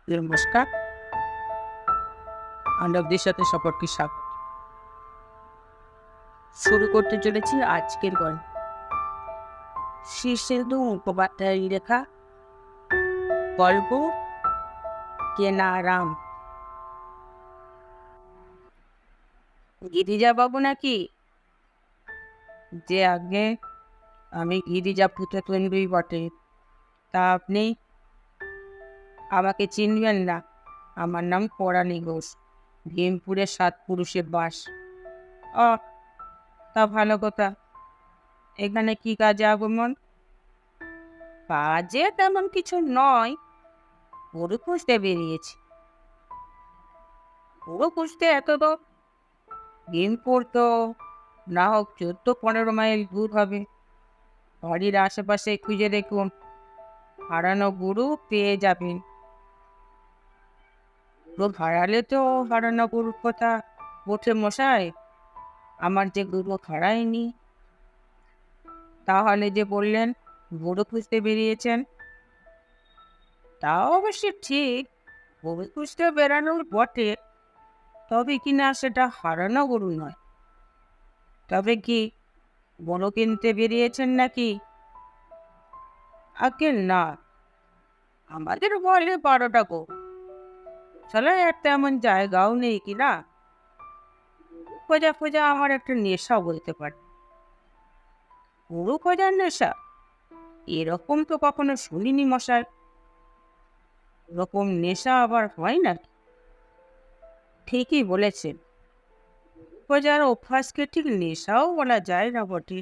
নমস্কার, আনবদের সাথে সকলকে স্বাগত। শুরু করতে চলেছি আজকের গল্প। শীর্ষেন্দু মুখোপাধ্যায়ের লেখা গল্প কেনারাম। গিরিজা বাবু নাকি? যে আগে আমি গিরিজা পুত্রতন্ডুই বটে। তা আপনি আমাকে চিনবেন না? আমার নাম পরাণী ঘোষ, ভীমপুরের 7 পুরুষের বাস। ও, তা ভালো কথা। এখানে কি কাজে আগমন? কাজে তেমন কিছু নয়, গরু খুঁজতে বেরিয়েছি। গরু খুঁজতে এত তো ভীমপুর তো না হোক 14-15 মাইল দূর হবে। বাড়ির আশেপাশে খুঁজে দেখুন, হারানো গরু পেয়ে যাবেন। গরু হারালে তো হারানো গরুর কথা ওঠে মশাই। আমার যে গরু হারায়নি। তাহলে যে বললেন গরু খুঁজতে বেরিয়েছেন, তা অবশ্য ঠিক, গরু খুঁজতে বেরানোর বটে, তবে কিনা সেটা হারানো গরু নয়। তবে কি গরু কিনতে বেরিয়েছেন নাকি? আগে না, আমাদের বলে 12টা গরু। আসলে আর তেমন জায়গাও নেই কিনা। খোঁজা খোঁজা আমার একটা নেশা বলতে পারে। গরু খোঁজার নেশা? এরকম তো কখনো শুনিনি মশাই। এরকম নেশা আবার হয় নাকি? ঠিকই বলেছেন, খোঁজার অভ্যাসকে ঠিক নেশাও বলা যায় না বটে।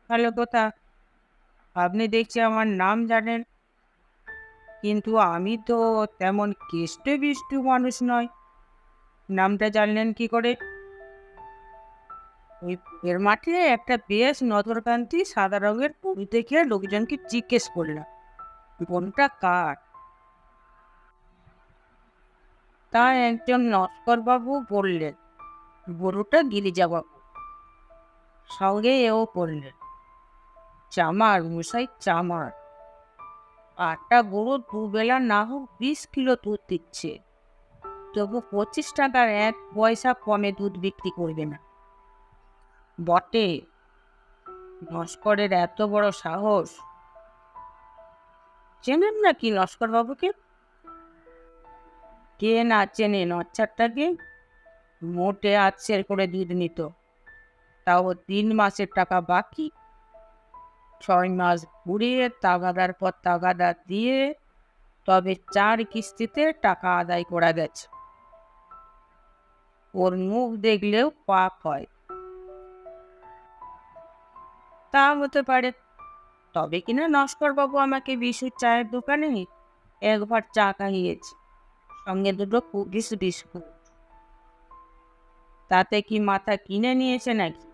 ভালো কথা, আপনি দেখছি আমার নাম জানেন, কিন্তু আমি তো তেমন কেষ্টে বিষ্টু মানুষ নয়। নামটা জানলেন কি করে? ওই এর মাঠে একটা বেশ নজরকান্তি সাদা রঙের গরু দেখে লোকজনকে জিজ্ঞেস করলাম গরুটা কার। তা একজন নস্করবাবু বললেন গরুটা গিরিজা বাবু। সঙ্গে এও বললেন চামার মশাই, চামার। 8টা গরু দুবেলা না হোক 20 কিলো দুধ দিচ্ছে, তবু 25 টাকার 1 পয়সা কমে দুধ বিক্রি করবে না। বটে, নস্করের এত বড় সাহস! চেনেন নাকি নস্কর বাবুকে? কে না চেনে নচ্ছারটাকে? মোটে আচ্ছের করে দুধ নিত, তাও 3 মাসের টাকা বাকি। 6 মাস ঘুরিয়ে তাগাদার পর তাগাদা দিয়ে তবে 4 কিস্তিতে টাকা আদায় করা গেছে। ওর মুখ দেখলেও পাপ হয়। তা হতে পারে, তবে কিনা নস্কর বাবু আমাকে বিশুর চায়ের দোকানে একবার চা খাইয়েছে, সঙ্গে 2টো কুকিস বিস্কুট। তাতে কি মাথা কিনে নিয়েছে নাকি?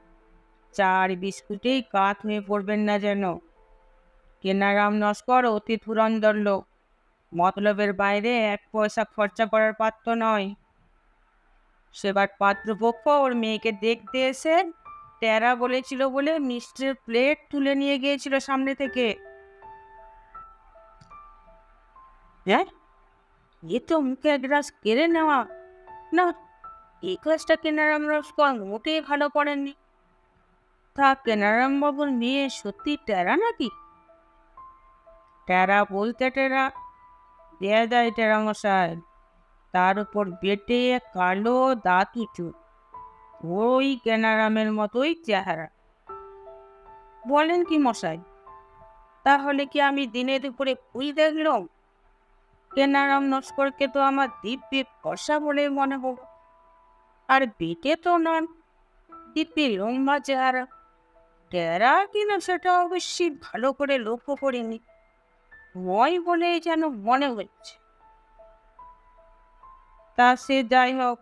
4 বিস্কুটেই কাত হয়ে পড়বেন না যেন। কেনারাম নস্কর অতি ধুরন্ধর লোক, মতলবের বাইরে 1 পয়সা খরচা করার পাত্র নয়। সেবার পাত্রপক্ষ ওর মেয়েকে দেখতে এসে টেরা বলেছিল বলে মিষ্টির প্লেট তুলে নিয়ে গিয়েছিল সামনে থেকে। হ্যাঁ, এ তো মুখে এক গ্লাস কেড়ে নেওয়া। না, এই গ্লাসটা কেনারাম নস্কর মোটেই ভালো করেননি। তা কেনারাম বাবুর মেয়ে সত্যি টেরা নাকি? টেরা বলতে টেরা, দেয়া যায় টেরা মশাই। তার উপর বেটে কালো দাঁত উঁচু, ওই কেনারামের মতোই চেহারা। বলেন কি মশাই? তাহলে কি আমি দিনে দুপুরে ভুল দেখলাম? কেনারাম নস্করকে তো আমার দিব্যি ফর্সা বলে মনে হলো। আর বেটে তো নন, দিব্যি লম্বা চেহারা। টেরা কিনা সেটা অবশ্যই ভালো করে লক্ষ্য করিনি, নয় বলেই যেন মনে হচ্ছে। তা সে যাই হোক,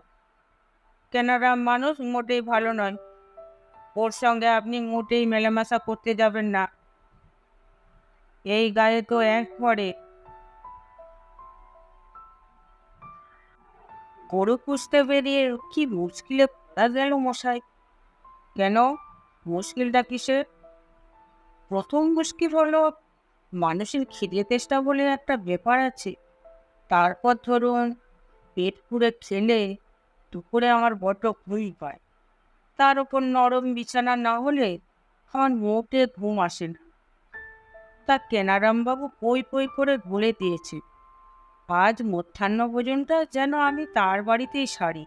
কেনারাম মানুষ মোটেই ভালো নয়। ওর সঙ্গে আপনি মোটেই মেলামেশা করতে যাবেন না। এই গায়ে তো এক পড়ে। গরু পুষতে বেরিয়ে কি মুশকিলে পড়া গেল মশাই। কেন, মুশকিলটা কিসের? প্রথম মুশকিল হলো মানুষের খিদে তেষ্টা বলে একটা ব্যাপার আছে। তারপর ধরুন পেট পুড়ে খেলে দুপুরে আমার বড্ড ঘুম পায়। তার উপর নরম বিছানা না হলে আমার মোটে ঘুম আসে না। তা কেনারামবাবু পই পই করে বলে দিয়েছে আজ মধ্যাহ্ন ভোজনটা যেন আমি তার বাড়িতেই সারি।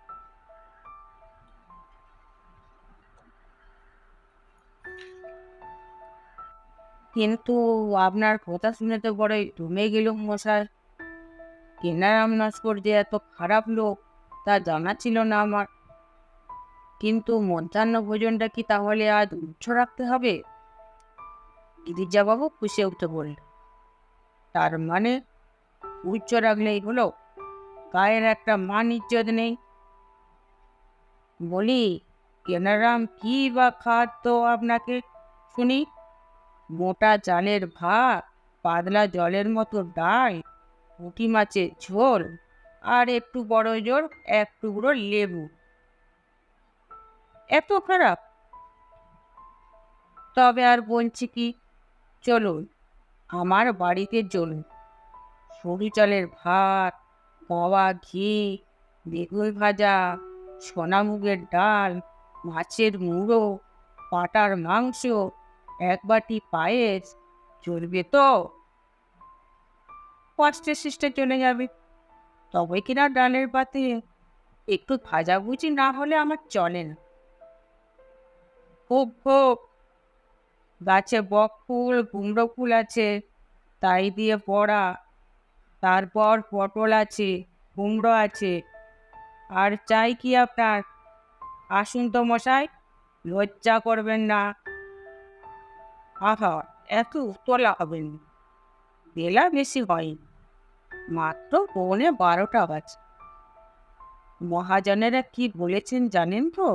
কিন্তু আপনার কথা শুনে তো বড়ই দমে গেলুম মশাই। কেনারাম নস্কর যে এত খারাপ লোক তা জানা ছিল না আমার। কিন্তু মধ্যাহ্ন ভোজনটা কি তাহলে আজ উচ্চ রাখতে হবে? গিরিজাবাবু ফুঁসে উঠে বলল, তার মানে উচ্চ রাখলেই হলো? গায়ের একটা মান ইজ্জত নেই? বলি, কেনারাম কি বা খাওয়াতো আপনাকে শুনি? মোটা চালের ভাত, পাতলা জলের মতো ডাল, পুঁটি মাছের ঝোল, আর একটু বড় জোর এক টুকরো লেবু। এত খারাপ? তবে আর বলছি কি, চলুন আমার বাড়িতে চলুন। সরু চালের ভাত, কওয়া ঘি, বেগুন ভাজা, সোনামুগের ডাল, মাছের মুড়ো, পাঁটার মাংস, এক বাটি পায়েস, চলবে তো? কষ্টে সৃষ্টে চলে যাবে। তবে কিনা ডালের পাতে একটু ভাজাভুজি না হলে আমার চলে না। খুব খুব গাছে বক ফুল কুমড়ো ফুল আছে, তাই দিয়ে বড়া। তারপর পটল আছে, কুমড়ো আছে। আর চাই কি আপনার? আসুন তো মশাই, লজ্জা করবেন না। আহা, এত উতলা হবেন না। বেলা বেশি হয়নি, মাত্র 11:15 বাজে। মহাজনেরা কি বলেছেন জানেন তো?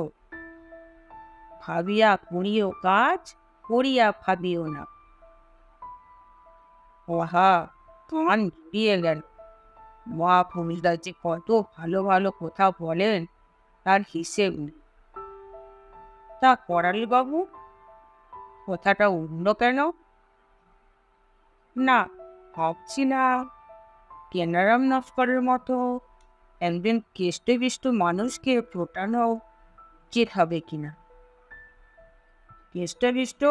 ভাবিয়া করিও কাজ, করিয়া ভাবিও না। ওহা, কান জুড়িয়ে গেল। মহাপুরুষরা যে কত ভালো ভালো কথা বলেন তার হিসেব নেই। তা করালি বাবু, কথাটা উঠল কেন? না, ভাবছিলাম কেনারাম নস্করের মতো একজন কেষ্টবিষ্ট মানুষকে ফোটানো উচিত হবে কিনা। কেষ্টবিষ্ট?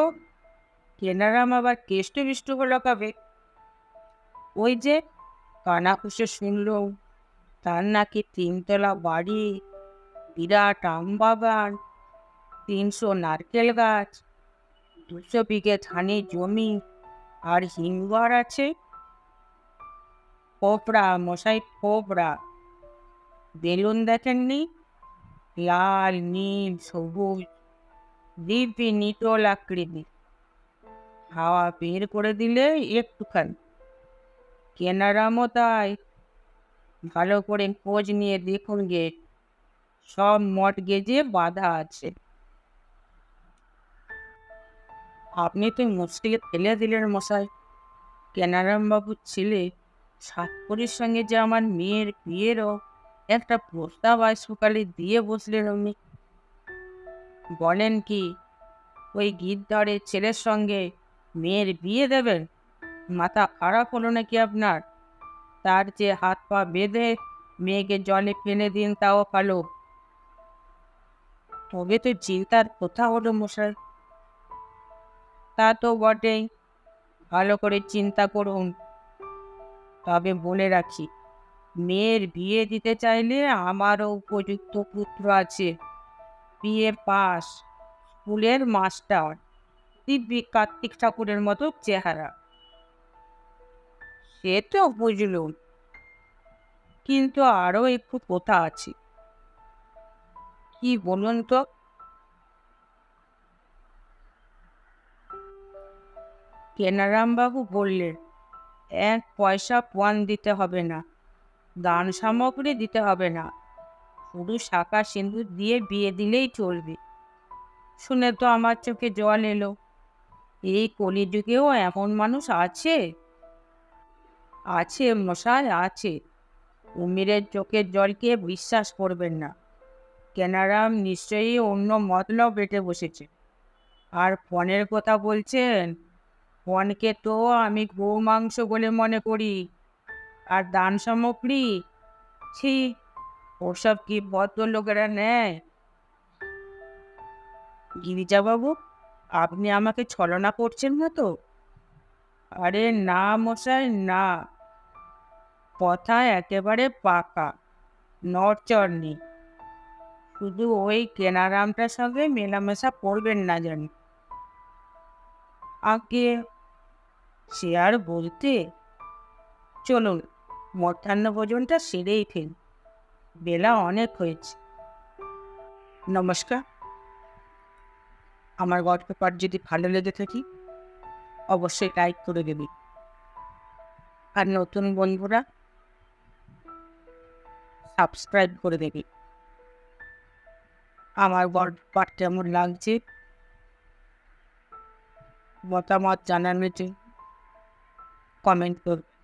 কেনারাম আবার কেষ্টবিষ্ট হলো কবে? ওই যে কানাঘুষে শুনল তার নাকি 3 তলা বাড়ি, বিরাট আম বাগান, 300 নারকেল গাছ, 200 বিঘে ধানের জমি, আর হিমঘর আছে। খোপড়া মশাই, খোপড়া। বেলুন দেখেননি? লাল, নীল, সবুজ, দিব্যি নিটোল আকৃতি। হাওয়া বের করে দিলে একটুখানি। কেনারামও তাই। ভালো করে খোঁজ নিয়ে দেখুন গে, সব মর্টগেজে বাঁধা আছে। আপনি তো মুশকিলে ফেলে দিলেন মশাই। কেনারাম বাবুর ছেলে সাতকড়ির সঙ্গে যে আমার মেয়ের বিয়েরও একটা প্রস্তাব আজ সকালে দিয়ে বসলেন উনি। বলেন কি, ওই গিরধরের ছেলের সঙ্গে মেয়ের বিয়ে দেবেন? মাথা খারাপ হলো নাকি আপনার? তার যে হাত পা বেঁধে মেয়েকে জলে ফেলে দিন তাও ভালো। তবে তো চিন্তার কথা হলো মশাই। তা তো বটেই, ভালো করে চিন্তা করুন। তবে বলে রাখি, মেয়ের বিয়ে দিতে চাইলে আমারও উপযুক্ত পুত্র আছে, বিএ পাস, স্কুলের মাস্টার, দিব্যি কার্তিক ঠাকুরের মতো চেহারা। সে তো বুঝলুম, কিন্তু আরো একটু কথা আছে। কি বলুন তো? কেনারাম বাবু বললেন, 1 পয়সা পণ দিতে হবে না, দান সামগ্রী দিতে হবে না, শুধু শাঁখা সিঁদুর দিয়ে বিয়ে দিলেই চলবে। শুনে তো আমার চোখে জল এলো। এই কলিযুগেও এমন মানুষ আছে? আছে মশাই, আছে। কুমিরের চোখের জলকে বিশ্বাস করবেন না। কেনারাম নিশ্চয়ই অন্য মতলব বেটে বসেছে। আর পণের কথা বলছেন, পণকে তো আমি গো মাংস বলে মনে করি। আর দান সামগ্রী, ছি, ওসব কি ভদ্রলোকেরা নেয়? গিরিজাবাবু, আপনি আমাকে ছলনা করছেন না তো? আরে না মশাই, না। কথা একেবারে পাকা, নড়চড় নেই। শুধু ওই কেনারামটার সঙ্গে মেলামেশা করবেন না জানি। আগে সে আর বলতে, চলুন মধ্যাহ্ন ভোজনটা সেরেই ফেল, বেলা অনেক হয়েছে। নমস্কার। আমার গল্প পাঠ যদি ভালো লেগে থাকে অবশ্যই লাইক করে দেবে। আর নতুন বন্ধুরা সাবস্ক্রাইব করে দেবে। আমার গল্প পাঠ কেমন লাগছে মতামত জানানোর জন্য কমেন্ট করবে।